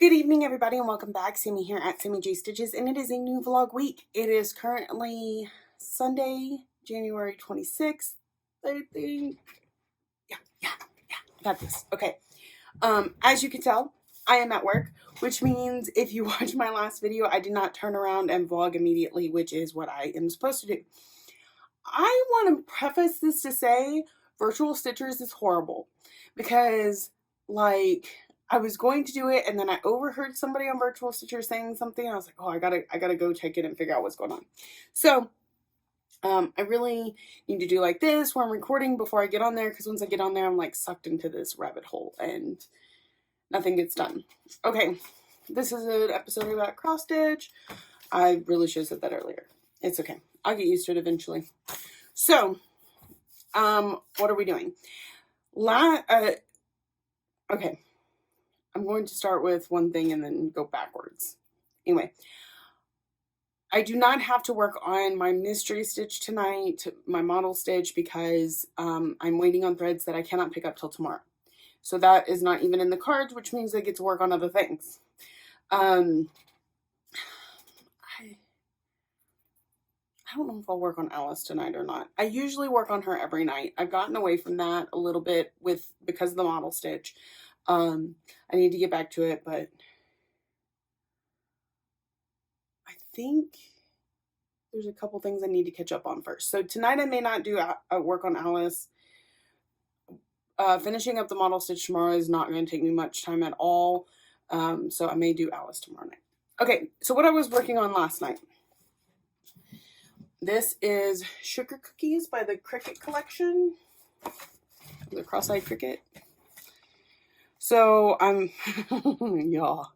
Good evening, everybody, and welcome back. Sammy here at Sammy J Stitches, and it is a new vlog week. It is currently Sunday, January 26th, I think. Yeah, got this. Okay. As you can tell, I am at work, which means if you watch my last video, I did not turn around and vlog immediately, which is what I am supposed to do. I want to preface this to say virtual stitchers is horrible because, like, I was going to do it and then I overheard somebody on virtual stitcher saying something. I was like, oh, I gotta go check it and figure out what's going on. So I really need to do like this where I'm recording before I get on there, because once I get on there, I'm like sucked into this rabbit hole and nothing gets done. Okay, this is an episode about cross stitch. I really should have said that earlier. It's okay. I'll get used to it eventually. So, what are we doing? Okay. I'm going to start with one thing and then go backwards. Anyway, I do not have to work on my mystery stitch tonight, my model stitch, because I'm waiting on threads that I cannot pick up till tomorrow. So that is not even in the cards, which means I get to work on other things. I don't know if I'll work on Alice tonight or not. I usually work on her every night. I've gotten away from that a little bit because of the model stitch. I need to get back to it, but I think there's a couple things I need to catch up on first. So tonight I may not do work on Alice. Finishing up the model stitch tomorrow is not going to take me much time at all. So I may do Alice tomorrow night. Okay, so what I was working on last night. This is Sugar Cookies by the Cricut Collection. The Cross-Eyed Cricket. So I'm, y'all.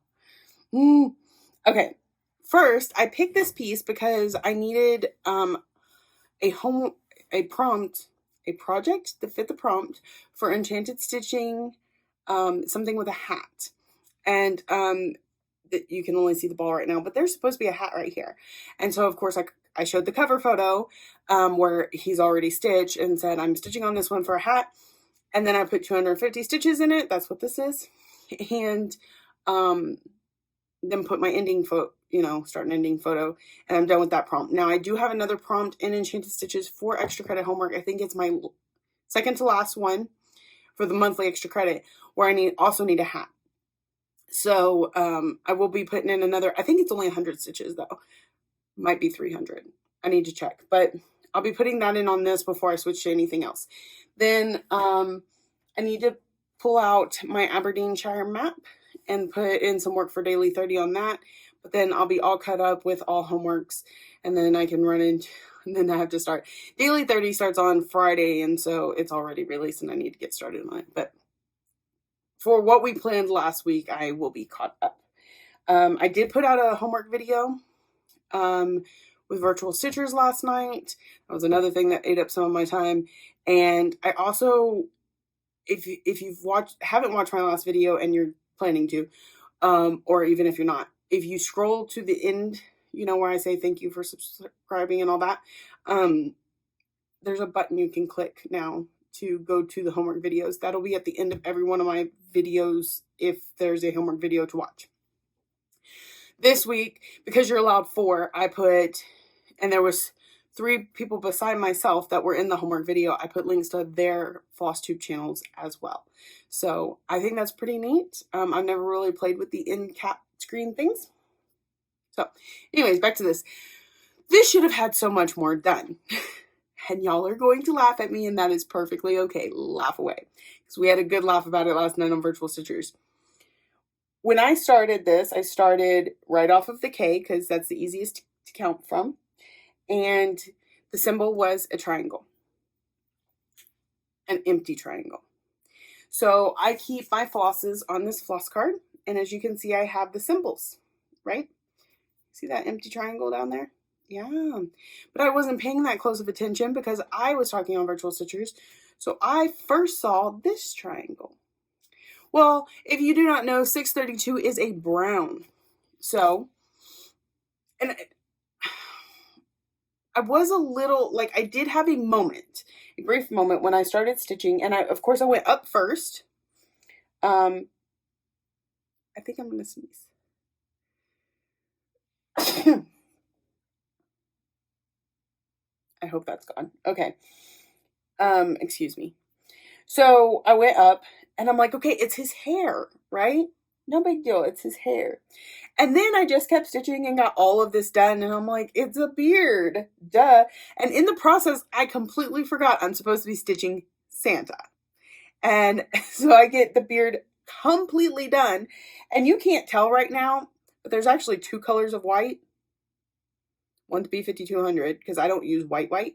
Okay, first I picked this piece because I needed a project to fit the prompt for Enchanted Stitching, something with a hat. And you can only see the ball right now, but there's supposed to be a hat right here. And so of course I showed the cover photo where he's already stitched and said, I'm stitching on this one for a hat. And then I put 250 stitches in it. That's what this is. And then put my ending photo, start and ending photo. And I'm done with that prompt. Now I do have another prompt in Enchanted Stitches for extra credit homework. I think it's my second to last one for the monthly extra credit, where I also need a hat. So I will be putting in another, I think it's only 100 stitches though. Might be 300. I need to check. But I'll be putting that in on this before I switch to anything else. Then I need to pull out my Aberdeenshire map and put in some work for Daily 30 on that. But then I'll be all cut up with all homeworks, and then I can run into, and then I have to start. Daily 30 starts on Friday, and so it's already released, and I need to get started on it. But for what we planned last week, I will be caught up. I did put out a homework video with virtual stitchers last night. That was another thing that ate up some of my time. And I also, if you've haven't watched my last video and you're planning to, or even if you're not, if you scroll to the end, where I say thank you for subscribing and all that, there's a button you can click now to go to the homework videos. That'll be at the end of every one of my videos if there's a homework video to watch. This week, because you're allowed 4, I put, and there was 3 people beside myself that were in the homework video, I put links to their floss tube channels as well. So I think that's pretty neat. I've never really played with the end cap screen things. So anyways, back to this. This should have had so much more done. And y'all are going to laugh at me, and that is perfectly okay. Laugh away. Because we had a good laugh about it last night on Virtual Stitchers. When I started this, I started right off of the K, because that's the easiest to count from. And the symbol was a triangle. An empty triangle. So I keep my flosses on this floss card. And as you can see, I have the symbols, right? See that empty triangle down there? Yeah. But I wasn't paying that close of attention because I was talking on Virtual Stitchers. So I first saw this triangle. Well, if you do not know, 632 is a brown. So, and I was a little, I did have a moment, a brief moment when I started stitching. And of course, I went up first. I think I'm going to sneeze. I hope that's gone. Okay. Excuse me. So I went up and I'm like, okay, it's his hair, right? No big deal. It's his hair. And then I just kept stitching and got all of this done. And I'm like, it's a beard. Duh. And in the process, I completely forgot I'm supposed to be stitching Santa. And so I get the beard completely done. And you can't tell right now, but there's actually two colors of white. One's B5200 because I don't use white. I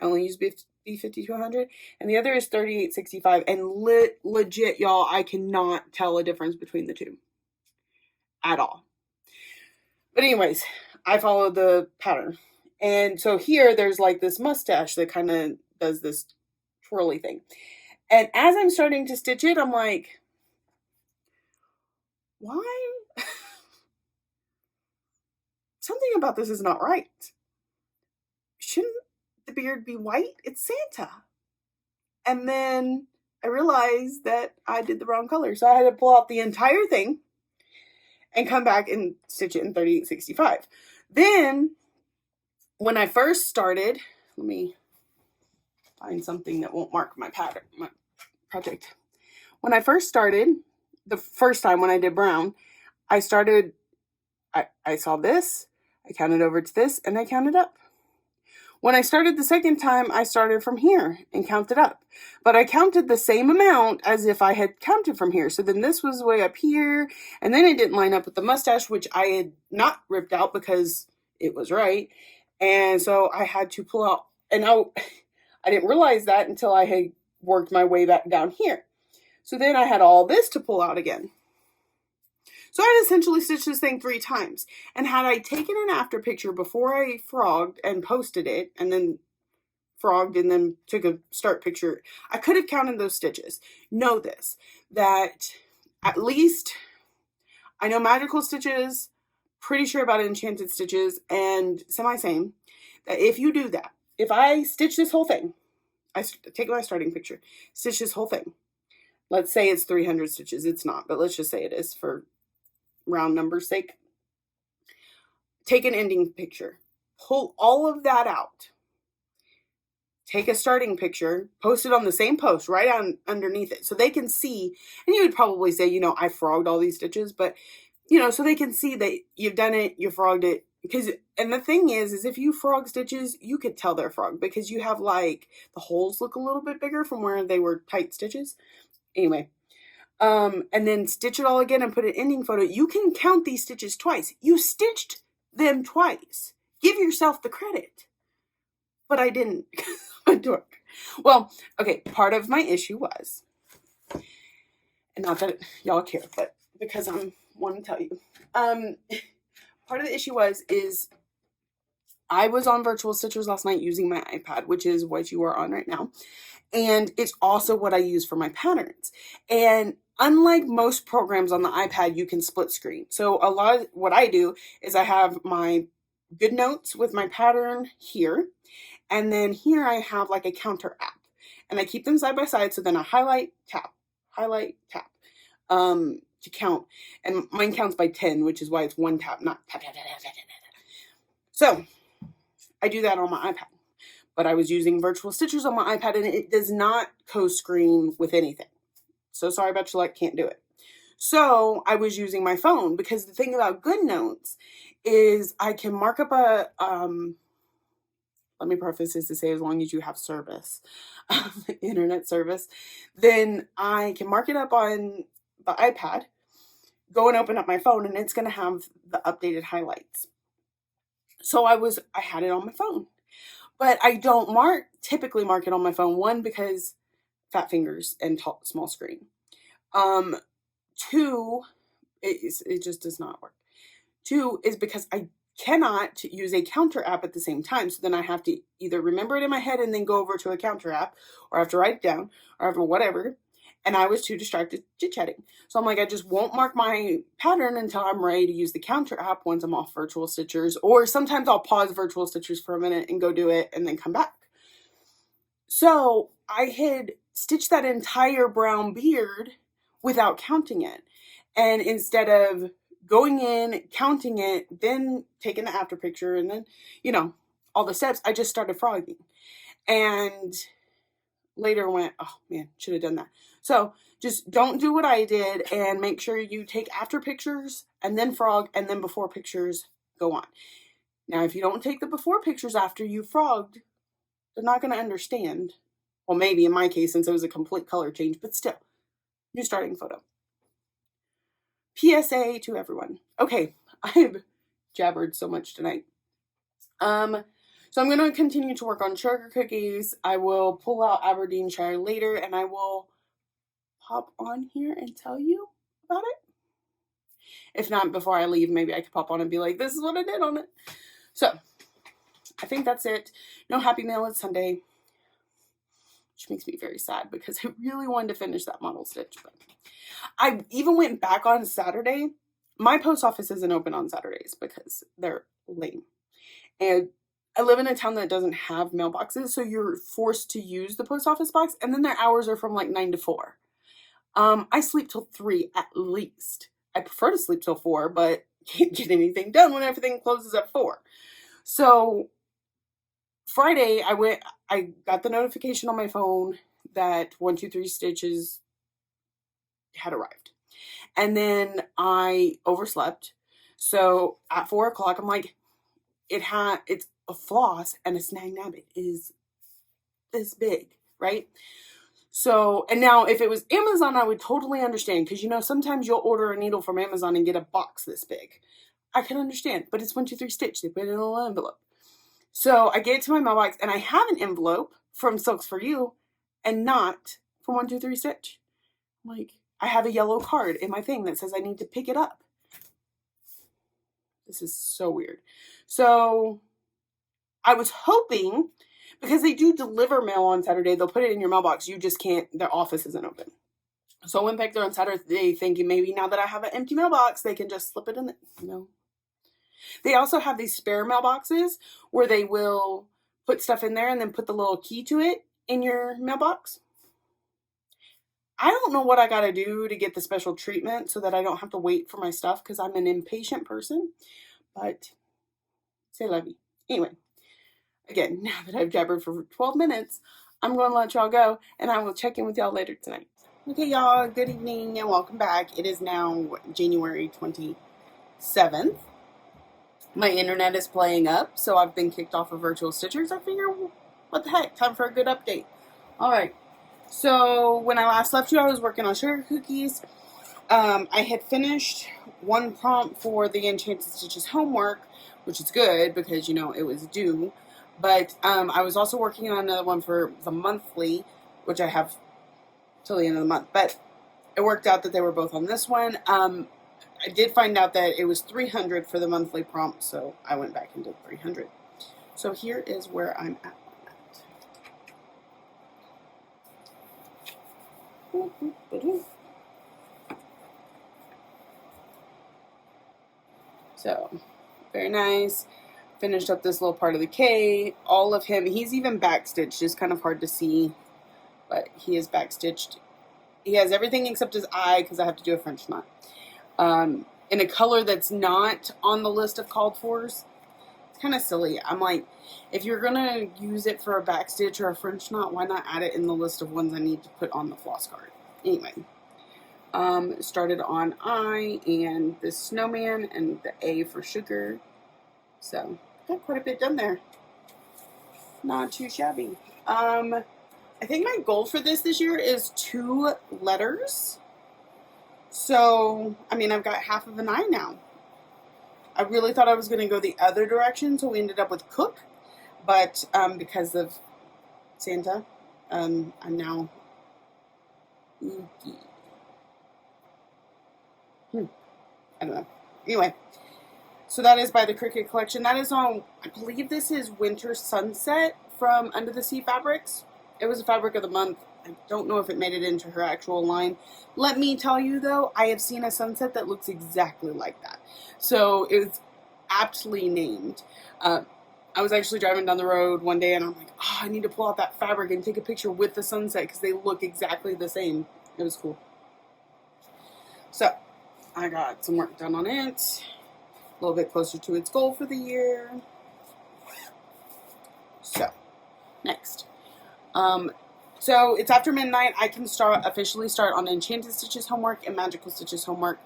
only use B5200. And the other is 3865. And legit, y'all, I cannot tell a difference between the two at all. But anyways, I followed the pattern. And so here there's like this mustache that kind of does this twirly thing. And as I'm starting to stitch it, I'm like, why? Something about this is not right. Shouldn't the beard be white? It's Santa. And then I realized that I did the wrong color. So I had to pull out the entire thing and come back and stitch it in 3865. Then when I first started, let me find something that won't mark my pattern, my project. When I first started, the first time when I did brown, I saw this, I counted over to this, and I counted up. When I started the second time, I started from here and counted up. But I counted the same amount as if I had counted from here. So then this was way up here, and then it didn't line up with the mustache, which I had not ripped out because it was right. And so I had to pull out, and I didn't realize that until I had worked my way back down here. So then I had all this to pull out again. So I had essentially stitched this thing 3 times. And had I taken an after picture before I frogged and posted it, and then frogged and then took a start picture, I could have counted those stitches. Know this, that at least I know magical stitches, pretty sure about enchanted stitches, and semi-same, that if you do that, if I stitch this whole thing, I take my starting picture, stitch this whole thing, let's say it's 300 stitches, it's not, but let's just say it is for round numbers sake. Take an ending picture, pull all of that out, take a starting picture, post it on the same post right on underneath it so they can see. And you would probably say, I frogged all these stitches, but so they can see that you've done it, you frogged it. And the thing is if you frog stitches, you could tell they're frogged because you have like the holes look a little bit bigger from where they were tight stitches. Anyway, and then stitch it all again and put an ending photo. You can count these stitches twice. You stitched them twice. Give yourself the credit. But I didn't. I'm a dork. Well, okay, part of my issue was, and not that y'all care, but because I want to tell you, part of the issue is I was on Virtual Stitchers last night using my iPad, which is what you are on right now. And it's also what I use for my patterns. And unlike most programs on the iPad, you can split screen. So a lot of what I do is I have my GoodNotes with my pattern here. And then here I have like a counter app. And I keep them side by side. So then I highlight, tap, to count. And mine counts by 10, which is why it's one tap, not tap, tap, tap, tap, tap, tap. So I do that on my iPad. But I was using Virtual Stitchers on my iPad, and it does not co-screen with anything. So sorry about your luck, can't do it. So I was using my phone, because the thing about GoodNotes is I can mark up a, let me preface this to say, as long as you have service, internet service, then I can mark it up on the iPad, go and open up my phone, and it's going to have the updated highlights. So I had it on my phone. But I don't typically mark it on my phone. 1, because fat fingers and small screen. 2, it just does not work. 2 is because I cannot use a counter app at the same time. So then I have to either remember it in my head and then go over to a counter app, or I have to write it down, or I have to whatever. And I was too distracted chit-chatting. So I'm like, I just won't mark my pattern until I'm ready to use the counter app once I'm off Virtual Stitchers. Or sometimes I'll pause Virtual Stitchers for a minute and go do it and then come back. So I had stitched that entire brown beard without counting it. And instead of going in, counting it, then taking the after picture, and then, all the steps, I just started frogging. And later went, oh man, should have done that. So just don't do what I did, and make sure you take after pictures and then frog, and then before pictures go on. Now, if you don't take the before pictures after you frogged, they're not going to understand. Well, maybe in my case, since it was a complete color change, but still, new starting photo. PSA to everyone. Okay, I've jabbered so much tonight. So I'm going to continue to work on sugar cookies. I will pull out Aberdeenshire later, and I will pop on here and tell you about it. If not, before I leave, maybe I could pop on and be like, this is what I did on it. So, I think that's it. No Happy Mail. It's Sunday, which makes me very sad because I really wanted to finish that model stitch. But I even went back on Saturday. My post office isn't open on Saturdays because they're lame. And I live in a town that doesn't have mailboxes, so you're forced to use the post office box, and then their hours are from like 9 to 4. I sleep till 3 at least. I prefer to sleep till 4, but can't get anything done when everything closes at 4. So Friday, I got the notification on my phone that 123 Stitches had arrived. And then I overslept. So at 4 o'clock, I'm like, it's a floss and a snag nab. It is this big, right? So, and now if it was Amazon, I would totally understand, because sometimes you'll order a needle from Amazon and get a box this big. I can understand, but it's 123 Stitch. They put it in a little envelope. So I get it to my mailbox, and I have an envelope from Silks For You and not from 123 Stitch. Like, I have a yellow card in my thing that says I need to pick it up. This is so weird. So I was hoping, because they do deliver mail on Saturday, they'll put it in your mailbox. You just can't, their office isn't open. So I went back there on Saturday thinking maybe now that I have an empty mailbox, they can just slip it in there. No. They also have these spare mailboxes where they will put stuff in there and then put the little key to it in your mailbox. I don't know what I got to do to get the special treatment so that I don't have to wait for my stuff, because I'm an impatient person. But, c'est la vie. Anyway, again, now that I've jabbered for 12 minutes, I'm going to let y'all go, and I will check in with y'all later tonight. Okay, y'all, good evening and welcome back. It is now January 27th. My internet is playing up, so I've been kicked off of Virtual Stitchers. I figure, what the heck, time for a good update. All right, so when I last left you, I was working on sugar cookies. I had finished one prompt for the Enchanted Stitches homework, which is good because, it was due. But I was also working on another one for the monthly, which I have till the end of the month. But it worked out that they were both on this one. I did find out that it was 300 for the monthly prompt, so I went back and did 300. So here is where I'm at on that. So, very nice. Finished up this little part of the K. All of him, he's even backstitched. It's kind of hard to see, but he is backstitched. He has everything except his eye, because I have to do a French knot. In a color that's not on the list of called fors. It's kind of silly. I'm like, if you're going to use it for a backstitch or a French knot, why not add it in the list of ones I need to put on the floss card? Anyway. Started on I and the snowman and the A for sugar. So, got quite a bit done there. Not too shabby. I think my goal for this year is 2 letters. So, I've got half of an I now. I really thought I was going to go the other direction, so we ended up with cook. But because of Santa, I'm now oogie. I don't know. Anyway, so that is by the Cricut Collection. That is on, I believe this is Winter Sunset from Under the Sea Fabrics. It was a fabric of the month. I don't know if it made it into her actual line. Let me tell you though, I have seen a sunset that looks exactly like that. So it's aptly named. I was actually driving down the road one day and I'm like, oh, I need to pull out that fabric and take a picture with the sunset because they look exactly the same. It was cool. So, I got some work done on it. A little bit closer to its goal for the year. So, next. So it's after midnight. I can officially start on Enchanted Stitches homework and Magical Stitches homework.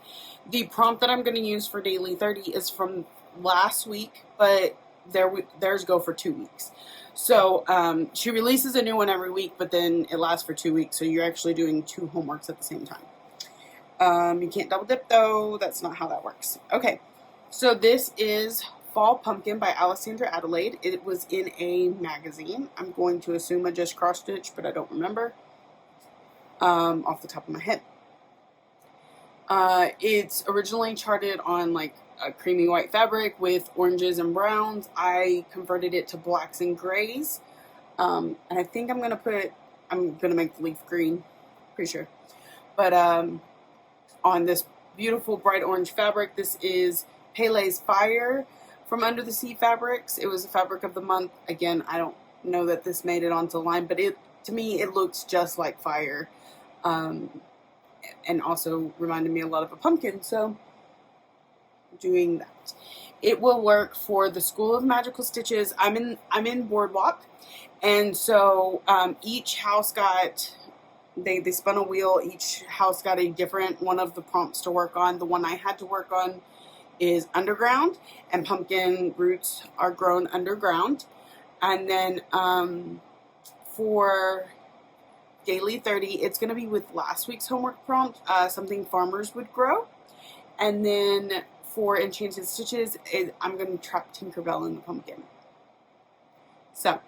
The prompt that I'm going to use for Daily 30 is from last week, but theirs go for 2 weeks. So she releases a new one every week, but then it lasts for 2 weeks. So you're actually doing 2 homeworks at the same time. You can't double dip though. That's not how that works. Okay, so this is Fall Pumpkin by Alessandra Adelaide. It was in a magazine. I'm going to assume I just cross-stitched, but I don't remember off the top of my head. It's originally charted on like a creamy white fabric with oranges and browns. I converted it to blacks and grays. And I think I'm going to make the leaf green. Pretty sure. But on this beautiful bright orange fabric, this is Pele's Fire from Under the Sea Fabrics. It was a fabric of the month. Again, I don't know that this made it onto the line, but to me it looks just like fire, and also reminded me a lot of a pumpkin. So doing that, it will work for the School of Magical Stitches. I'm in Boardwalk, and so each house got they spun a wheel. Each house got a different one of the prompts to work on. The one I had to work on is underground, and pumpkin roots are grown underground. And then for Daily 30, it's going to be with last week's homework prompt, something farmers would grow. And then for Enchanted Stitches, I'm going to trap Tinkerbell in the pumpkin. So,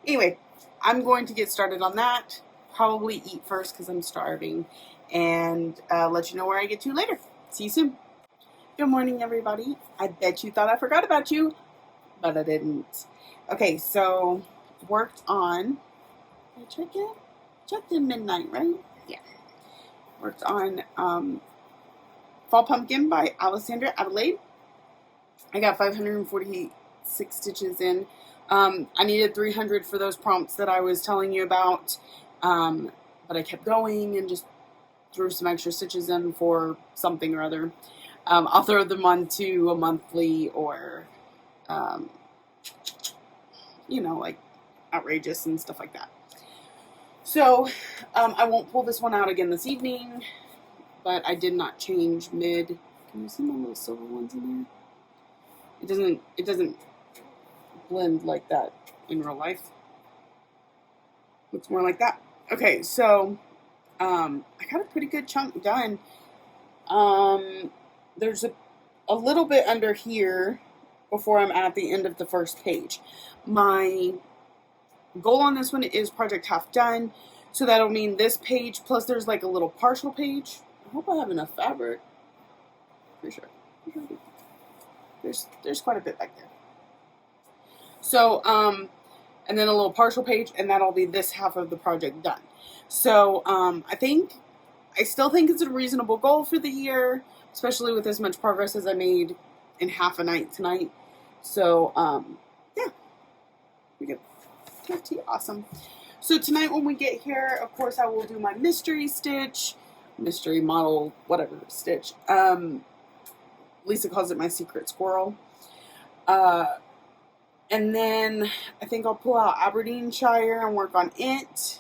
anyway, I'm going to get started on that. Probably eat first because I'm starving, and let you know where I get to later. See you soon. Good morning, everybody. I bet you thought I forgot about you, but I didn't. Okay, so worked on, I checked in midnight, right? Yeah. Worked on Fall Pumpkin by Alessandra Adelaide. I got 546 stitches in. I needed 300 for those prompts that I was telling you about, but I kept going and just threw some extra stitches in for something or other. I'll throw them onto a monthly or, like outrageous and stuff like that. So I won't pull this one out again this evening, but I did not change mid. Can you see my little silver ones in there? It doesn't blend like that in real life. Looks more like that. Okay, so I got a pretty good chunk done. There's a little bit under here before I'm at the end of the first page. My goal on this one is project half done, so that'll mean this page plus there's like a little partial page. I hope I have enough fabric. Pretty sure. There's quite a bit back there. So and then a little partial page, and that'll be this half of the project done. So I still think it's a reasonable goal for the year, especially with as much progress as I made in half a night tonight. So yeah, we get pretty awesome. So tonight when we get here, of course, I will do my mystery stitch, mystery model, whatever stitch. Lisa calls it my secret squirrel. And then I think I'll pull out Aberdeenshire and work on it.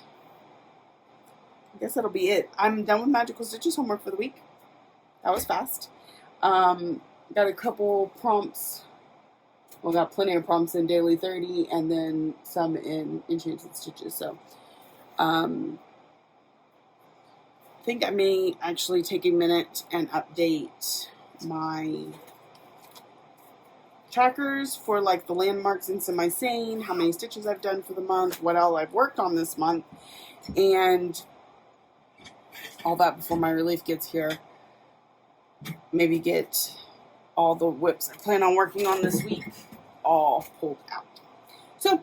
I guess that'll be it. I'm done with Magical Stitches homework for the week. That was fast. Got a couple prompts. Well, got plenty of prompts in Daily 30 and then some in Enchanted Stitches. So I think I may actually take a minute and update my trackers for like the landmarks in Semi-Sane, how many stitches I've done for the month, what all I've worked on this month, and all that before my relief gets here. Maybe get all the whips I plan on working on this week all pulled out. So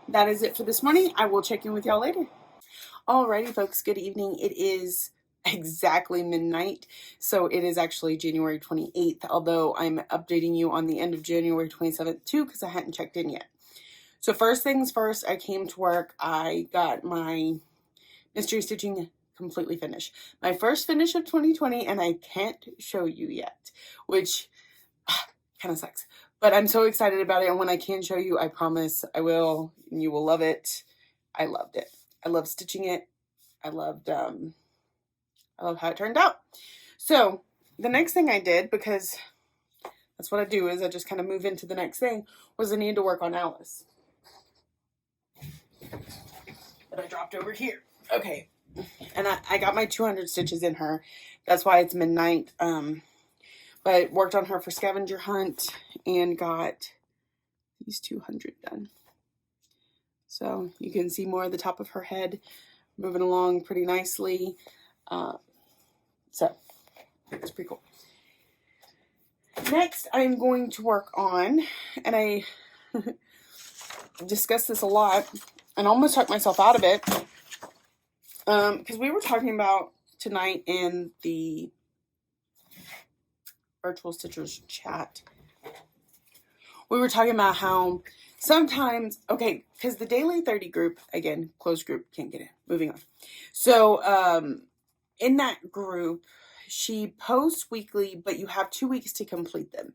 that is it for this morning. I will check in with y'all later. Alrighty, folks, good evening. It is exactly midnight, so it is actually January 28th, although I'm updating you on the end of January 27th too, because I hadn't checked in yet. So first things first, I came to work. I got my mystery stitching completely finish. My first finish of 2020, and I can't show you yet, which kind of sucks. But I'm so excited about it, and when I can show you, I promise I will, and you will love it. I loved it. I love stitching it. I love how it turned out. So the next thing I did, because that's what I do, is I just kind of move into the next thing, was I needed to work on Alice. That I dropped over here. Okay. And I got my 200 stitches in her. That's why it's midnight. But worked on her for scavenger hunt and got these 200 done. So you can see more of the top of her head moving along pretty nicely. So it's pretty cool. Next, I'm going to work on, and I discussed this a lot and almost talked myself out of it, because we were talking about tonight in the Virtual Stitchers chat. We were talking about how sometimes, okay, because the Daily 30 group, again, closed group, can't get in. Moving on. So, in that group, she posts weekly, but you have 2 weeks to complete them,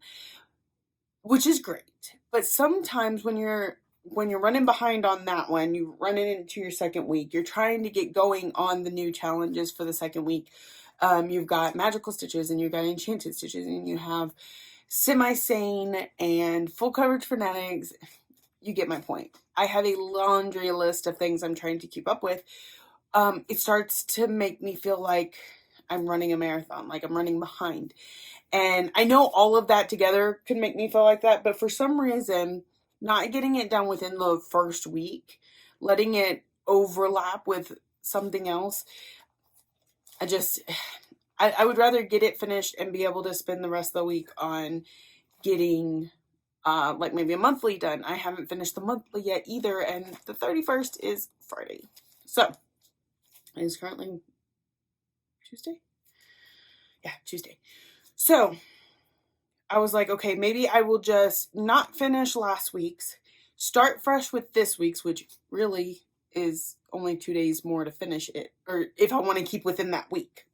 which is great. But sometimes when you're running behind on that one, you run it into your second week, you're trying to get going on the new challenges for the second week. You've got magical stitches, and you've got enchanted stitches, and you have semi-sane and full coverage fanatics. You get my point. I have a laundry list of things I'm trying to keep up with. It starts to make me feel like I'm running a marathon, like I'm running behind. And I know all of that together could make me feel like that, but for some reason, not getting it done within the first week, letting it overlap with something else, I would rather get it finished and be able to spend the rest of the week on getting like maybe a monthly done. I haven't finished the monthly yet either, and the 31st is Friday. So it is currently Tuesday? Yeah, Tuesday. So I was like, okay, maybe I will just not finish last week's, start fresh with this week's, which really is only 2 days more to finish it, or if I want to keep within that week.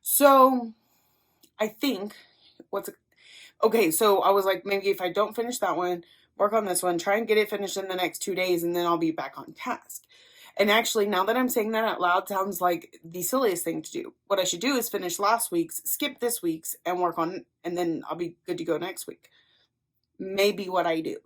So I think okay, so I was like, maybe if I don't finish that one, work on this one, try and get it finished in the next 2 days, and then I'll be back on task. And actually, now that I'm saying that out loud, sounds like the silliest thing to do. What I should do is finish last week's, skip this week's, and work on, and then I'll be good to go next week. Maybe what I do.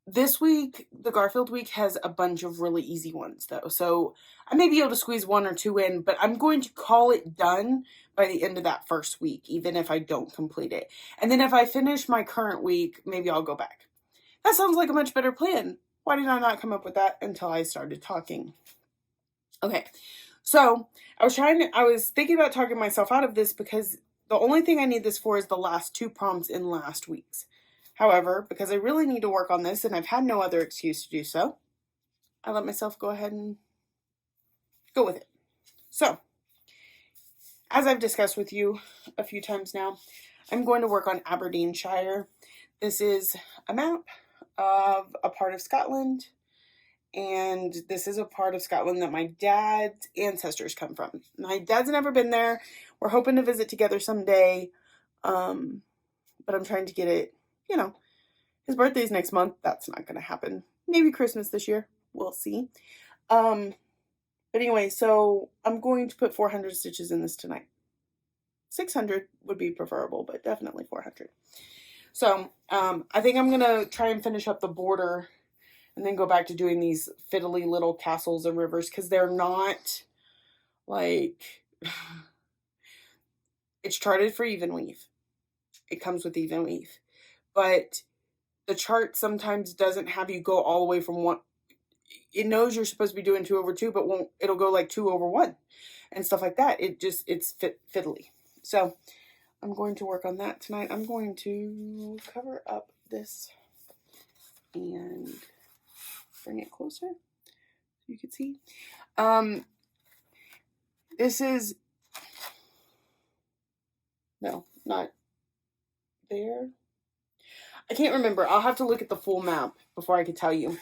This week, the Garfield week has a bunch of really easy ones, though. So I may be able to squeeze 1 or 2 in, but I'm going to call it done by the end of that first week, even if I don't complete it. And then if I finish my current week, maybe I'll go back. That sounds like a much better plan. Why did I not come up with that until I started talking? Okay, so I was thinking about talking myself out of this because the only thing I need this for is the last 2 prompts in last week's. However, because I really need to work on this and I've had no other excuse to do so, I let myself go ahead and go with it. So, as I've discussed with you a few times now, I'm going to work on Aberdeenshire. This is a map of a part of Scotland, and this is a part of Scotland that my dad's ancestors come from. My dad's never been there. We're hoping to visit together someday, but I'm trying to get it, his birthday's next month. That's not going to happen. Maybe Christmas this year. We'll see. But anyway, so I'm going to put 400 stitches in this tonight. 600 would be preferable, but definitely 400. So I think I'm going to try and finish up the border and then go back to doing these fiddly little castles and rivers, because they're not like, it's charted for even weave. It comes with even weave. But the chart sometimes doesn't have you go all the way from one. It knows you're supposed to be doing 2 over 2, but it'll go like 2 over 1 and stuff like that. It's fiddly. So I'm going to work on that tonight. I'm going to cover up this and bring it closer so you can see. This is, no, not there. I can't remember. I'll have to look at the full map before I can tell you.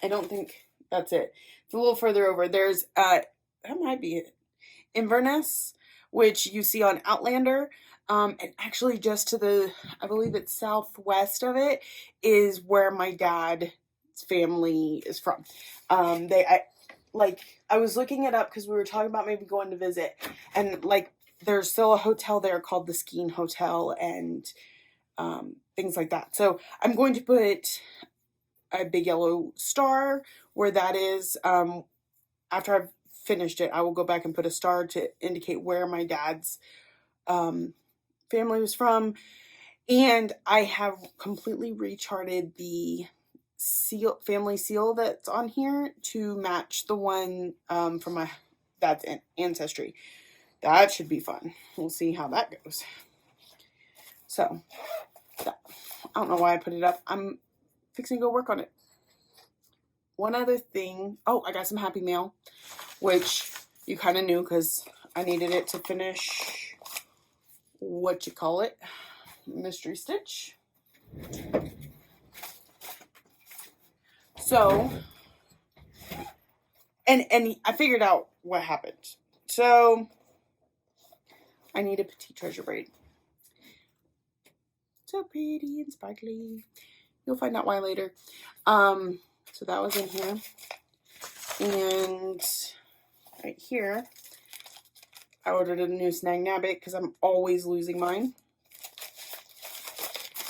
I don't think that's it. It's a little further over. There's that might be it. Inverness, which you see on Outlander. And actually just to the, I believe it's southwest of it, is where my dad's family is from. I was looking it up because we were talking about maybe going to visit, and like there's still a hotel there called the Skene Hotel and things like that. So I'm going to put a big yellow star where that is. After I've finished it, I will go back and put a star to indicate where my dad's family was from. And I have completely recharted the family seal that's on here to match the one from my dad's ancestry. That should be fun. We'll see how that goes. So, I don't know why I put it up. I'm fixing to go work on it. One other thing. Oh, I got some Happy Mail, which you kind of knew because I needed it to finish Mystery Stitch. So, and I figured out what happened. So, I need a Petite Treasure braid. So pretty and sparkly. You'll find out why later. So that was in here. And right here, I ordered a new Snag Nabbit because I'm always losing mine.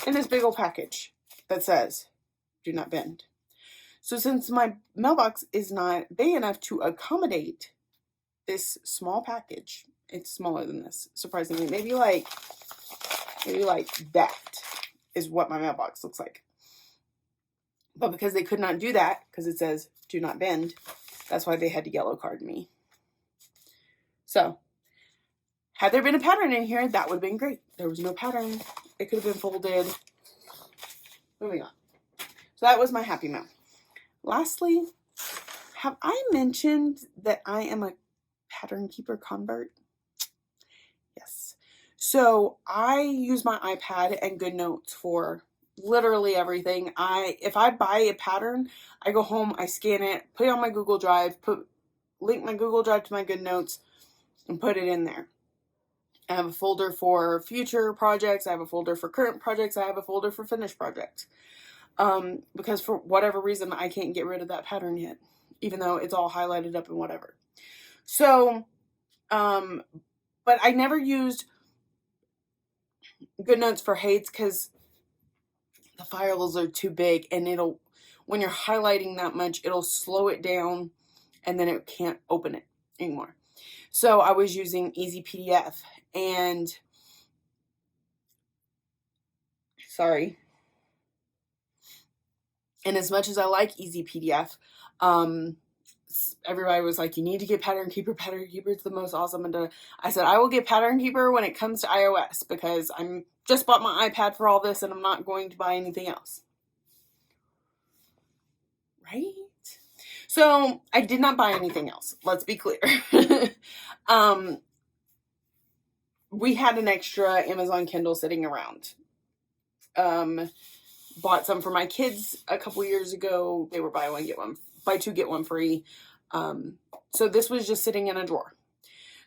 In this big old package that says, do not bend. So since my mailbox is not big enough to accommodate this small package, it's smaller than this, surprisingly. Maybe like that is what my mailbox looks like. But because they could not do that, because it says, do not bend, that's why they had to yellow card me. So, had there been a pattern in here, that would have been great. There was no pattern. It could have been folded. Moving on. So that was my Happy Mail. Lastly, have I mentioned that I am a Pattern Keeper convert? Yes. So I use my iPad and GoodNotes for literally everything. If I buy a pattern, I go home, I scan it, put it on my Google Drive, link my Google Drive to my GoodNotes, and put it in there. I have a folder for future projects, I have a folder for current projects, I have a folder for finished projects. Because for whatever reason, I can't get rid of that pattern yet, even though it's all highlighted up and whatever. So, but I never used GoodNotes for Hates because the files are too big, and when you're highlighting that much, it'll slow it down and then it can't open it anymore. So I was using Easy PDF, and as much as I like Easy PDF, everybody was like, you need to get Pattern Keeper. Pattern Keeper is the most awesome. And I said, I will get Pattern Keeper when it comes to iOS, because I'm just bought my iPad for all this and I'm not going to buy anything else. Right? So I did not buy anything else. Let's be clear. We had an extra Amazon Kindle sitting around. Bought some for my kids a couple years ago. They were buy two, get one free. So this was just sitting in a drawer.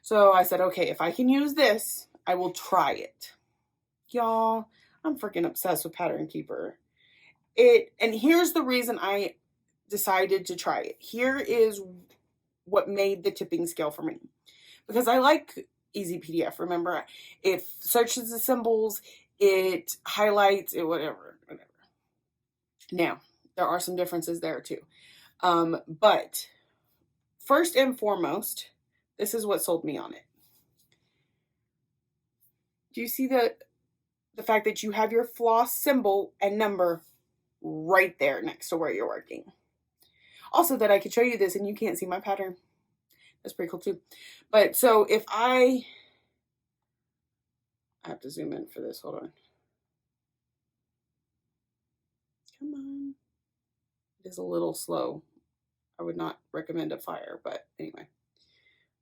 So I said, okay, if I can use this, I will try it. Y'all, I'm freaking obsessed with Pattern Keeper. And here's the reason I decided to try it. Here is what made the tipping scale for me. Because I like Easy PDF. Remember, it searches the symbols, it highlights it, whatever. Now, there are some differences there too. But first and foremost, this is what sold me on it. Do you see the fact that you have your floss symbol and number right there next to where you're working? Also, that I could show you this and you can't see my pattern. That's pretty cool too. But so if I have to zoom in for this, hold on. Come on. It is a little slow. I would not recommend a fire, but anyway.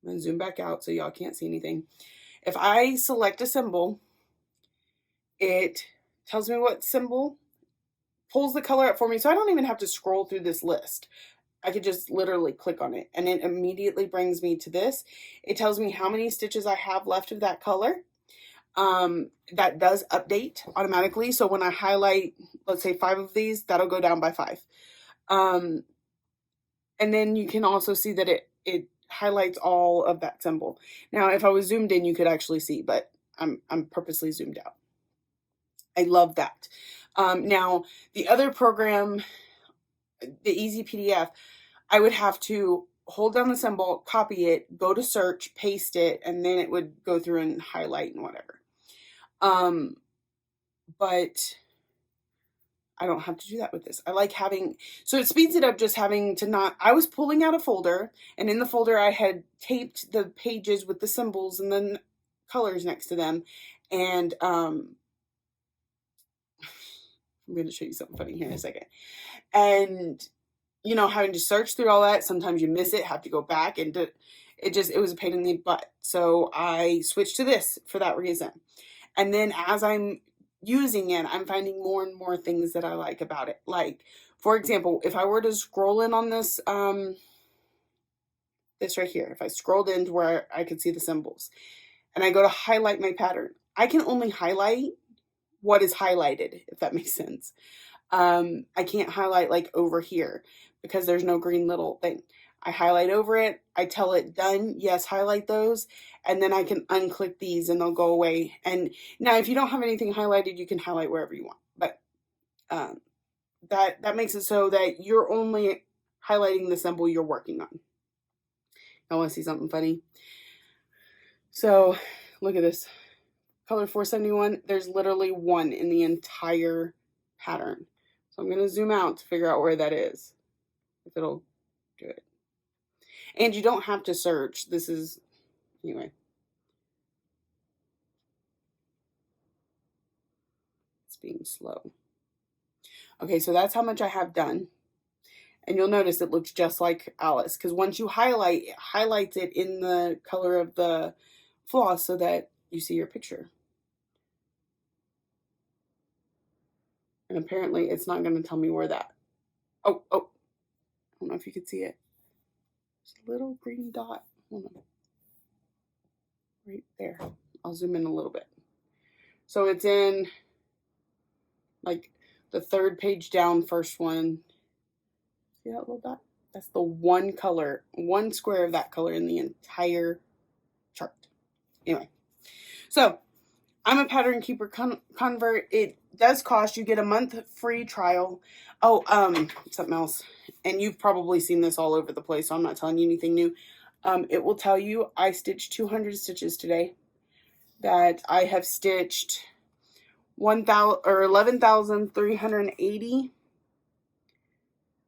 I'm going to zoom back out so y'all can't see anything. If I select a symbol, it tells me what symbol, pulls the color up for me, so I don't even have to scroll through this list. I could just literally click on it and it immediately brings me to this. It tells me how many stitches I have left of that color. That does update automatically. So when I highlight, let's say 5 of these, that'll go down by 5. And then you can also see that it highlights all of that symbol. Now, if I was zoomed in, you could actually see, but I'm purposely zoomed out. I love that. Now, the other program, the Easy PDF, I would have to hold down the symbol, copy it, go to search, paste it, and then it would go through and highlight and whatever. But I don't have to do that with this. I like having, so it speeds it up just having to not, I was pulling out a folder, and in the folder I had taped the pages with the symbols and then colors next to them. And I'm going to show you something funny here in a second. And, you know, having to search through all that, sometimes you miss it, have to go back, and it was a pain in the butt. So I switched to this for that reason. And then as I'm using it, I'm finding more and more things that I like about it. Like, for example, if I were to scroll in on this, this right here, if I scrolled into where I could see the symbols and I go to highlight my pattern, I can only highlight what is highlighted, if that makes sense. I can't highlight like over here because there's no green little thing. I highlight over it, I tell it done, yes, highlight those, and then I can unclick these and they'll go away. And now if you don't have anything highlighted, you can highlight wherever you want, but that makes it so that you're only highlighting the symbol you're working on. I want to see something funny. So look at this. Color 471, there's literally 1 in the entire pattern. So I'm going to zoom out to figure out where that is, if it'll do it. And you don't have to search. This is, anyway. It's being slow. Okay, so that's how much I have done. And you'll notice it looks just like Alice, because once you highlight, it highlights it in the color of the floss so that you see your picture. And apparently it's not going to tell me where that. Oh, I don't know if you could see it. There's a little green dot. Hold on. Right there. I'll zoom in a little bit. So it's in like the 3rd page down, first one. See that little dot? That's the one color, one square of that color in the entire chart. Anyway, so I'm a Pattern Keeper convert. It does cost, you get a month free trial. Oh, something else. And you've probably seen this all over the place, so I'm not telling you anything new. It will tell you I stitched 200 stitches today. That I have stitched 11,380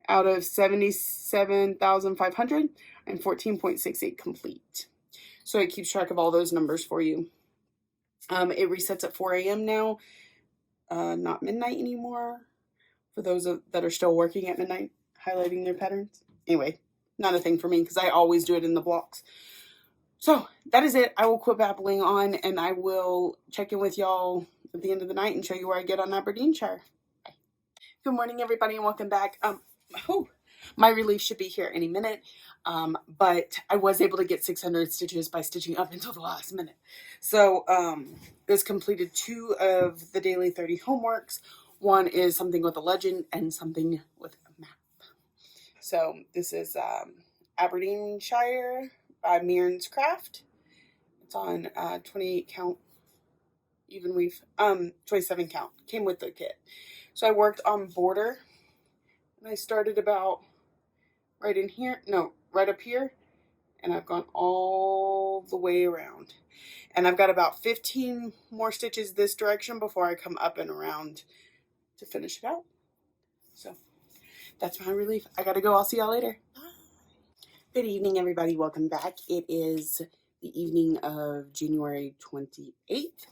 out of 77,500 and 14.68 complete. So it keeps track of all those numbers for you. It resets at 4 a.m. now, not midnight anymore, for those that are still working at midnight, highlighting their patterns. Anyway, not a thing for me because I always do it in the blocks. So that is it. I will quit babbling on, and I will check in with y'all at the end of the night and show you where I get on Aberdeenshire. Bye. Good morning, everybody, and welcome back. My relief should be here any minute, but I was able to get 600 stitches by stitching up until the last minute. So this completed 2 of the daily 30 homeworks. One is something with a legend and something with a map. So this is Aberdeenshire by Mearns Craft. It's on 28 count even weave, 27 count, came with the kit. So I worked on border, and I started about right in here, no, right up here, and I've gone all the way around. And I've got about 15 more stitches this direction before I come up and around to finish it out. So that's my relief. I gotta go. I'll see y'all later. Bye. Good evening, everybody. Welcome back. It is the evening of January 28th.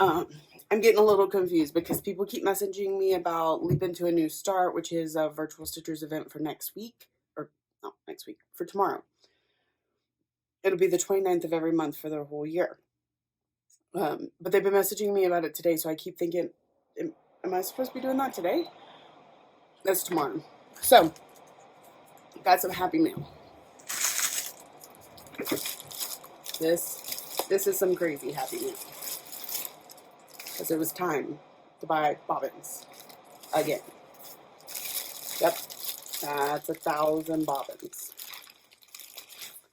I'm getting a little confused because people keep messaging me about Leap Into a New Start, which is a virtual Stitchers event for next week, or not next week, for tomorrow. It'll be the 29th of every month for the whole year. But they've been messaging me about it today, so I keep thinking, am I supposed to be doing that today? That's tomorrow. So got some Happy Mail. This is some crazy Happy Mail. Because it was time to buy bobbins again. Yep, that's 1,000 bobbins.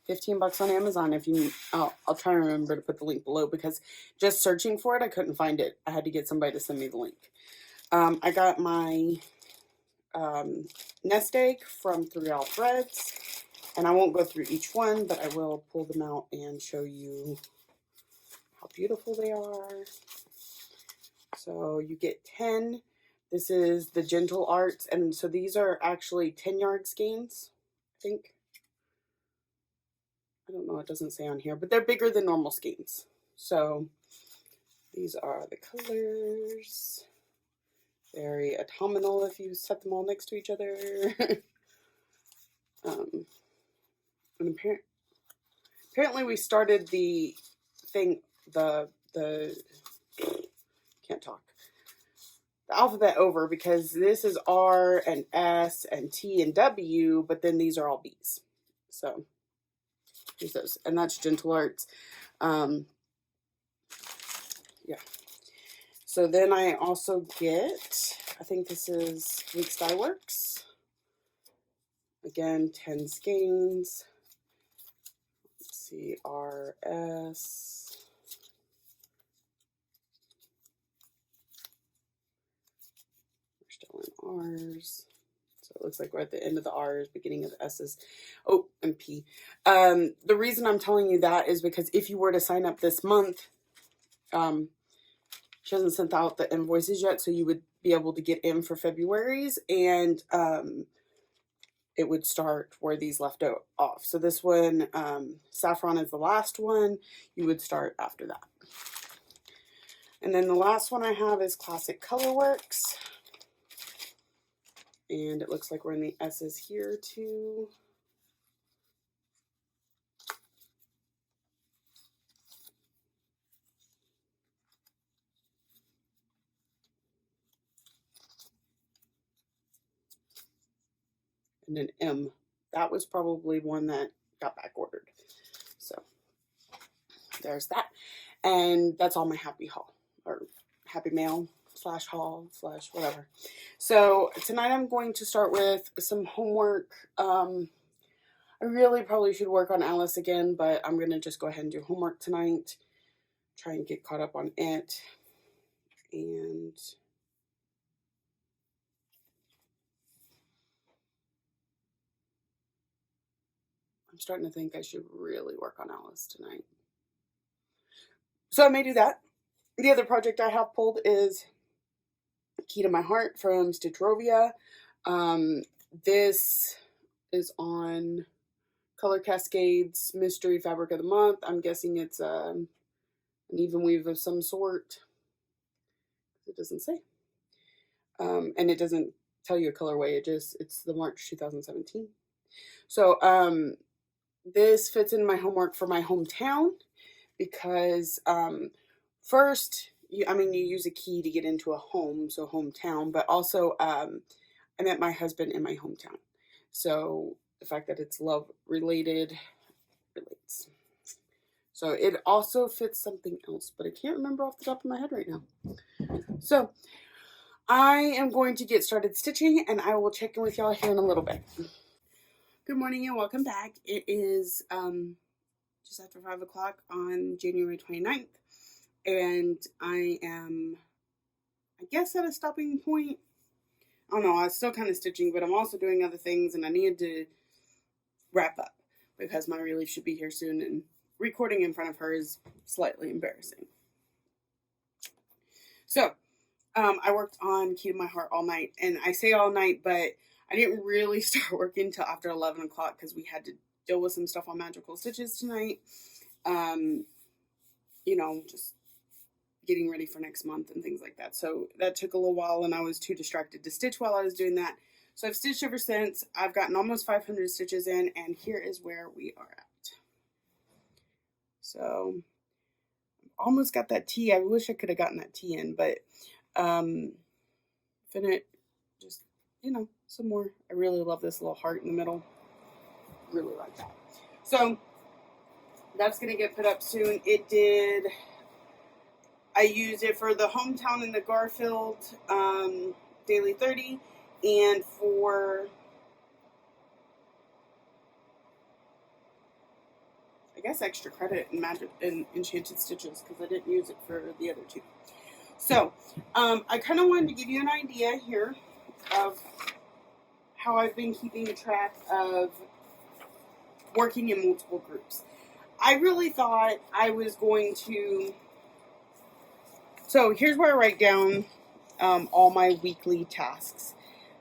$15 on Amazon. If you, I'll try to remember to put the link below, because just searching for it, I couldn't find it. I had to get somebody to send me the link. I got my nest egg from 3All Threads, and I won't go through each one, but I will pull them out and show you how beautiful they are. So you get 10. This is the Gentle Arts, and so these are actually 10-yard skeins, I think. I don't know, it doesn't say on here, but they're bigger than normal skeins. So these are the colors. Very autumnal if you set them all next to each other. And apparently we started the thing, can't talk, the alphabet over, because this is R and S and T and W, but then these are all B's. So here's those, and that's Gentle Arts. Yeah. So then I also get, I think this is Weeks Dye Works. Again, 10 skeins. Let's see, RS. We're still in R's. So it looks like we're at the end of the R's, beginning of the S's. Oh, and P. The reason I'm telling you that is because if you were to sign up this month, she hasn't sent out the invoices yet, so you would be able to get in for February's, and it would start where these left off. So this one, Saffron is the last one. You would start after that. And then the last one I have is Classic Colorworks. And it looks like we're in the S's here too. And then M. That was probably one that got back ordered. So there's that. And that's all my happy haul, or Happy Mail / haul / whatever. So tonight I'm going to start with some homework. I really probably should work on Alice again, but I'm going to just go ahead and do homework tonight. Try and get caught up on it. And I'm starting to think I should really work on Alice tonight. So I may do that. The other project I have pulled is Key to My Heart from Stitchrovia. This is on Color Cascades Mystery Fabric of the Month. I'm guessing it's an even weave of some sort. It doesn't say. And it doesn't tell you a colorway. It's the March 2017. So this fits in my homework for my hometown, because first, you use a key to get into a home, so hometown, but also I met my husband in my hometown. So the fact that it's love related relates. So it also fits something else, but I can't remember off the top of my head right now. So I am going to get started stitching, and I will check in with y'all here in a little bit. Good morning and welcome back. It is just after 5 o'clock on January 29th, and I am, I guess, at a stopping point. I don't know, I was still kind of stitching, but I'm also doing other things, and I needed to wrap up because my relief should be here soon, and recording in front of her is slightly embarrassing. So I worked on Key to My Heart all night, and I say all night, but I didn't really start working until after 11 o'clock because we had to deal with some stuff on Magical Stitches tonight. Just getting ready for next month and things like that. So that took a little while, and I was too distracted to stitch while I was doing that. So I've stitched ever since. I've gotten almost 500 stitches in, and here is where we are at. So almost got that T. I wish I could have gotten that T in, but finish just, some more. I really love this little heart in the middle. really like that. So that's going to get put up soon. It did. I used it for the Hometown and the Garfield Daily 30, and for, I guess, extra credit in Magic and Enchanted Stitches, because I didn't use it for the other two. So I kind of wanted to give you an idea here of how I've been keeping track of working in multiple groups. I really thought I was going to. So here's where I write down all my weekly tasks.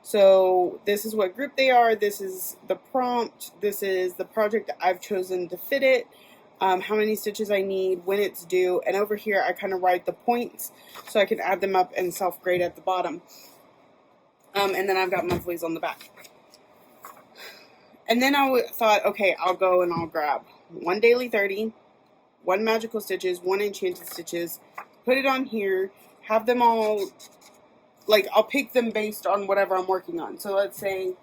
So this is what group they are. This is the prompt. This is the project that I've chosen to fit it. How many stitches I need, when it's due. And over here I kind of write the points so I can add them up and self-grade at the bottom. And then I've got monthlies on the back. And then I thought, okay, I'll go and I'll grab one Daily 30, one Magical Stitches, one Enchanted Stitches, put it on here, have them all, like, I'll pick them based on whatever I'm working on. So let's say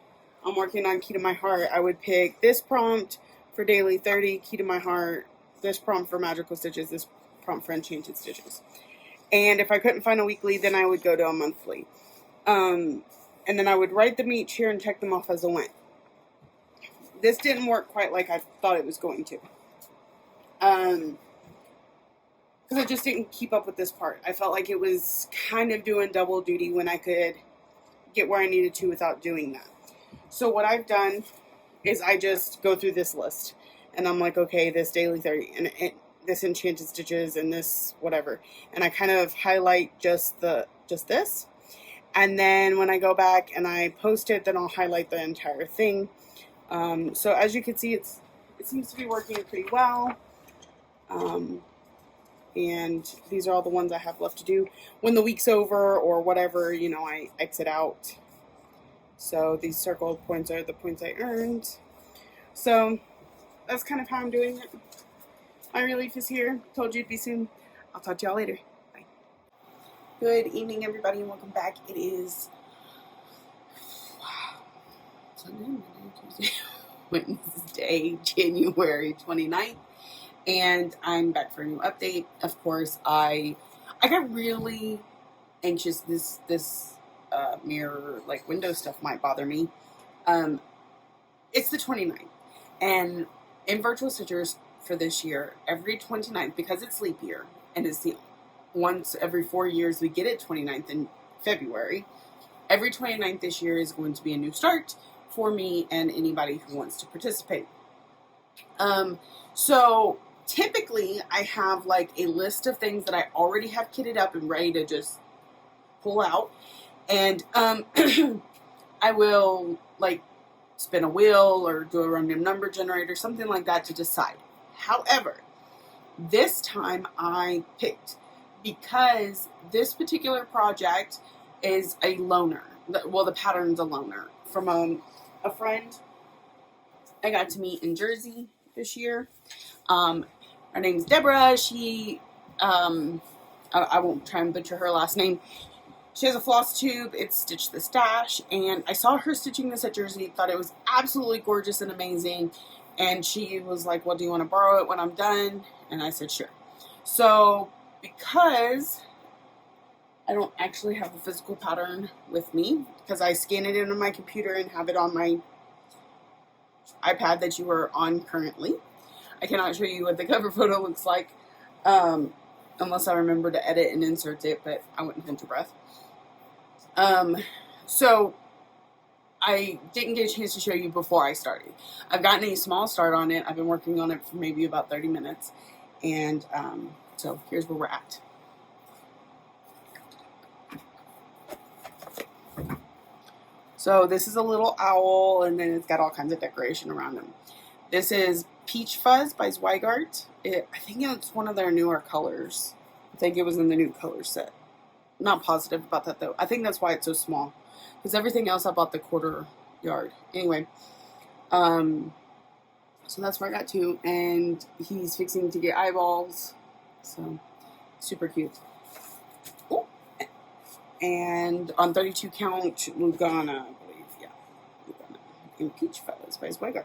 I'm working on Key to My Heart. I would pick this prompt for Daily 30, Key to My Heart, this prompt for Magical Stitches, this prompt for Enchanted Stitches. And if I couldn't find a weekly, then I would go to a monthly. And then I would write them each here and check them off as I went. This didn't work quite like I thought it was going to. Because I just didn't keep up with this part. I felt like it was kind of doing double duty when I could get where I needed to without doing that. So what I've done is I just go through this list. And I'm like, okay, this Daily 30, and this Enchanted Stitches, and this whatever. And I kind of highlight just this. And then when I go back and I post it, then I'll highlight the entire thing. So as you can see, it seems to be working pretty well. And these are all the ones I have left to do. When the week's over or whatever, you know, I exit out. So these circled points are the points I earned. So that's kind of how I'm doing it. My relief is here. Told you it'd be soon. I'll talk to y'all later. Bye. Good evening, everybody, and welcome back. It is Sunday, Monday, Tuesday, Wednesday, January 29th. And I'm back for a new update. Of course, I got really anxious. This mirror, like, window stuff might bother me. It's the 29th. And in Virtual Stitchers for this year, every 29th, because it's leap year, and it's the once every 4 years we get it 29th in February, every 29th this year is going to be a new start for me and anybody who wants to participate. So typically I have like a list of things that I already have kitted up and ready to just pull out. And I will like spin a wheel or do a random number generator, something like that to decide. However, this time I picked, because this particular project is a loaner. Well, the pattern's a loaner from a friend I got to meet in Jersey this year. Her name's Deborah. She, I won't try and butcher her last name. She has a floss tube. It's Stitch the Stash. And I saw her stitching this at Jersey. Thought it was absolutely gorgeous and amazing. And she was like, well, do you want to borrow it when I'm done? And I said, sure. So because I don't actually have a physical pattern with me, because I scan it into my computer and have it on my iPad that you are on currently, I cannot show you what the cover photo looks like, unless I remember to edit and insert it, but I wouldn't hold your breath. So I didn't get a chance to show you before I started. I've gotten a small start on it. I've been working on it for maybe about 30 minutes. And so here's where we're at. So this is a little owl, and then it's got all kinds of decoration around him. This is Peach Fuzz by Zweigart. I think it's one of their newer colors. I think it was in the new color set. Not positive about that though. I think that's why it's so small, because everything else I bought the quarter yard. Anyway, so that's where I got to, and he's fixing to get eyeballs. So super cute. Oh. And on 32 count, Lugana, I believe. Yeah, Lugana. And Peach Fuzz by Zweigart.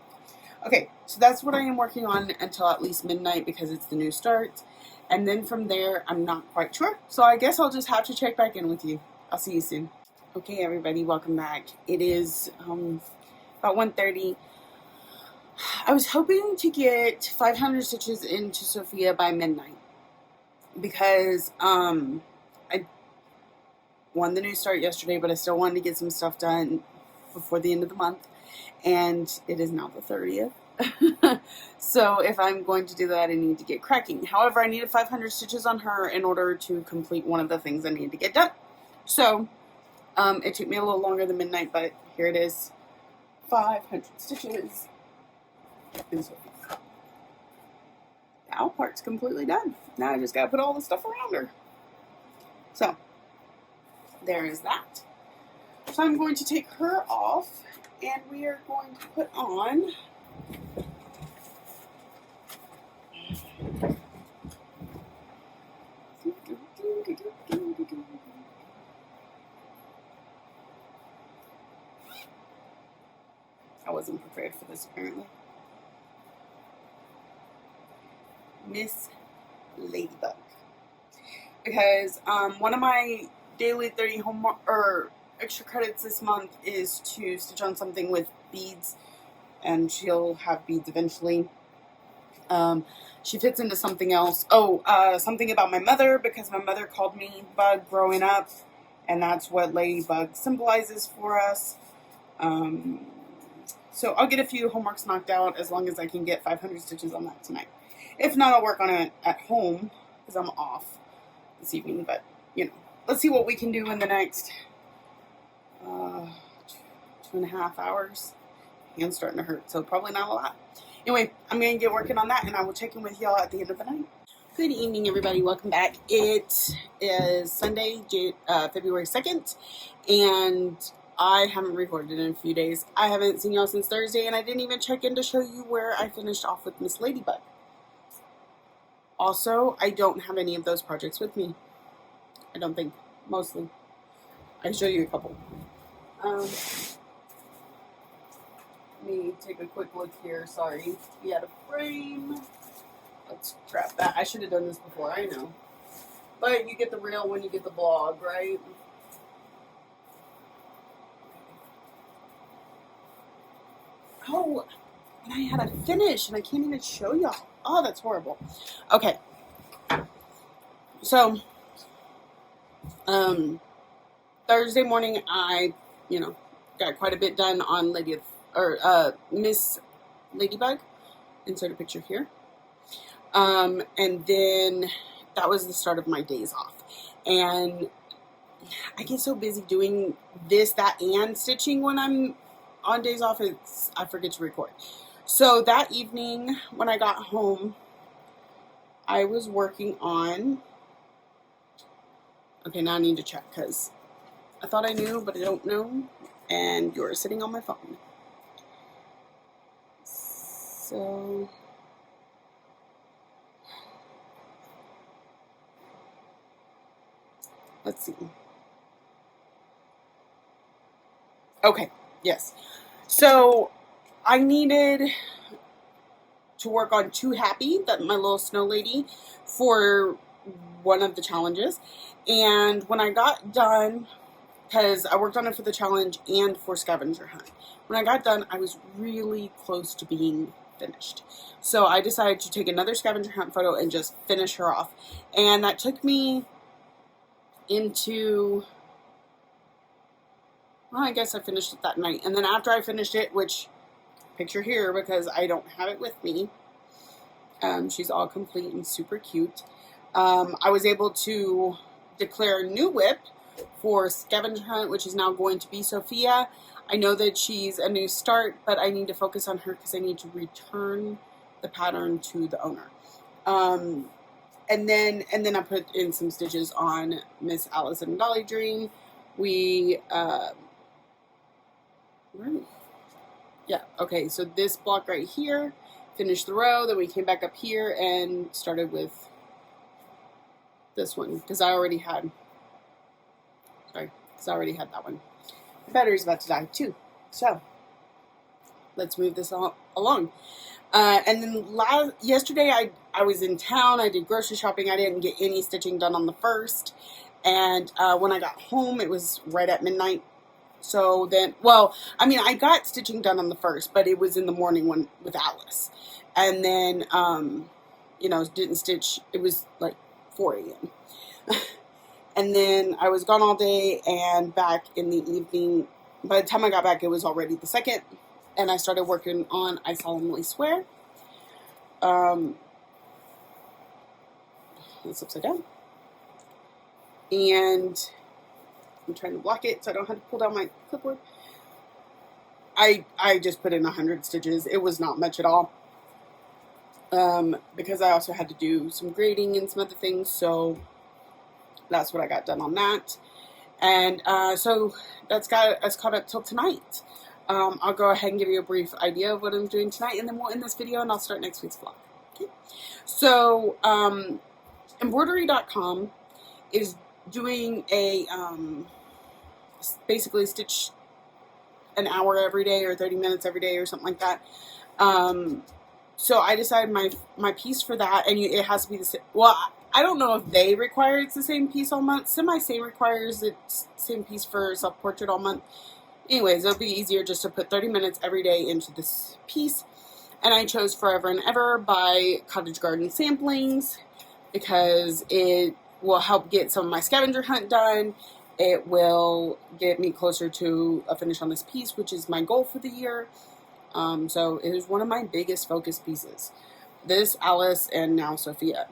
Okay, so that's what I am working on until at least midnight because it's the new start. And then from there, I'm not quite sure. So I guess I'll just have to check back in with you. I'll see you soon. Okay, everybody, welcome back. It is about 1:30. I was hoping to get 500 stitches into Sophia by midnight because I won the new start yesterday, but I still wanted to get some stuff done before the end of the month, and it is now the 30th. So if I'm going to do that, I need to get cracking. However, I needed 500 stitches on her in order to complete one of the things I need to get done. So it took me a little longer than midnight, but here it is, 500 stitches. Now part's completely done. Now I just gotta put all the stuff around her. So there is that. So I'm going to take her off, and we are going to put on I wasn't prepared for this apparently. Miss Ladybug. Because one of my daily 30 homework or extra credits this month is to stitch on something with beads, and she'll have beads eventually. She fits into something else. Something about my mother, because my mother called me Bug growing up, and that's what Ladybug symbolizes for us. So I'll get a few homeworks knocked out as long as I can get 500 stitches on that tonight. If not, I'll work on it at home because I'm off this evening. But, let's see what we can do in the next 2.5 hours. Hand's starting to hurt, so probably not a lot. Anyway, I'm going to get working on that, and I will check in with y'all at the end of the night. Good evening, everybody. Welcome back. It is Sunday, February 2nd, and I haven't recorded in a few days. I haven't seen y'all since Thursday, and I didn't even check in to show you where I finished off with Miss Ladybug. Also, I don't have any of those projects with me. I don't think. Mostly. I can show you a couple. Let me take a quick look here. Sorry. We had a frame. Let's grab that. I should have done this before. I know. But you get the reel when you get the blog, right? Oh, and I had a finish, and I can't even show y'all. Oh, that's horrible. Okay. So, Thursday morning, I, got quite a bit done on Miss Ladybug. Insert a picture here. And then that was the start of my days off. And I get so busy doing this, that, and stitching when I'm on days off, I forget to record. So that evening when I got home, I was working on... Okay, now I need to check because I thought I knew, but I don't know. And you're sitting on my phone. So... let's see. Okay, yes. So I needed to work on Too Happy, that my little snow lady, for one of the challenges. And when I got done, because I worked on it for the challenge and for scavenger hunt, when I got done, I was really close to being finished. So I decided to take another scavenger hunt photo and just finish her off. And that took me into... well, I guess I finished it that night. And then after I finished it, which, picture here because I don't have it with me, she's all complete and super cute. I was able to declare a new whip for scavenger hunt, which is now going to be Sophia. I know that she's a new start, but I need to focus on her because I need to return the pattern to the owner. And then I put in some stitches on Miss Alice and Dolly Dream. We, yeah, okay, so this block right here, finished the row, then we came back up here and started with this one, because I already had that one. The battery's about to die too, so let's move this along. And then yesterday I was in town. I did grocery shopping. I didn't get any stitching done on the 1st. And when I got home, it was right at midnight. So then, well, I mean, I got stitching done on the 1st, but it was in the morning with Alice. And then, you know, didn't stitch. It was like 4 a.m. And then I was gone all day and back in the evening. By the time I got back, it was already the 2nd. And I started working on I Solemnly Swear. It's upside down. And I'm trying to block it so I don't have to pull down my clipboard. I just put in 100 stitches. It was not much at all. Because I also had to do some grading and some other things. So that's what I got done on that. And so that's got us caught up till tonight. I'll go ahead and give you a brief idea of what I'm doing tonight, and then we'll end this video and I'll start next week's vlog. Okay? So, embroidery.com is doing a, basically stitch an hour every day or 30 minutes every day or something like that. So I decided my piece for that, and it has to be the same. Well, I don't know if they require it's the same piece all month. Semi-Same requires it's same piece for self-portrait all month. Anyways, it'll be easier just to put 30 minutes every day into this piece. And I chose Forever and Ever by Cottage Garden Samplings because it will help get some of my scavenger hunt done. It will get me closer to a finish on this piece, which is my goal for the year. So it is one of my biggest focus pieces. This, Alice, and now Sophia.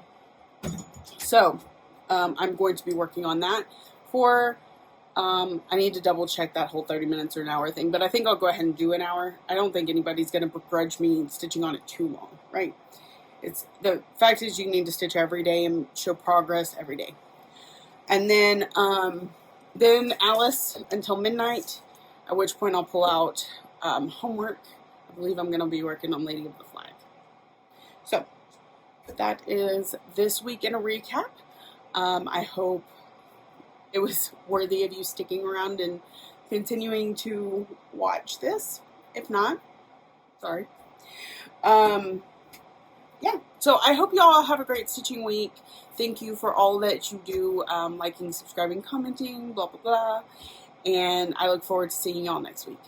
So I'm going to be working on that for... I need to double check that whole 30 minutes or an hour thing, but I think I'll go ahead and do an hour. I don't think anybody's going to begrudge me stitching on it too long, right? It's the fact is you need to stitch every day and show progress every day. And then Alice until midnight, at which point I'll pull out homework. I believe I'm going to be working on Lady of the Flag. So that is this week in a recap. I hope it was worthy of you sticking around and continuing to watch this. If not, sorry. Yeah, so I hope you all have a great stitching week. Thank you for all that you do, liking, subscribing, commenting, blah, blah, blah. And I look forward to seeing you all next week.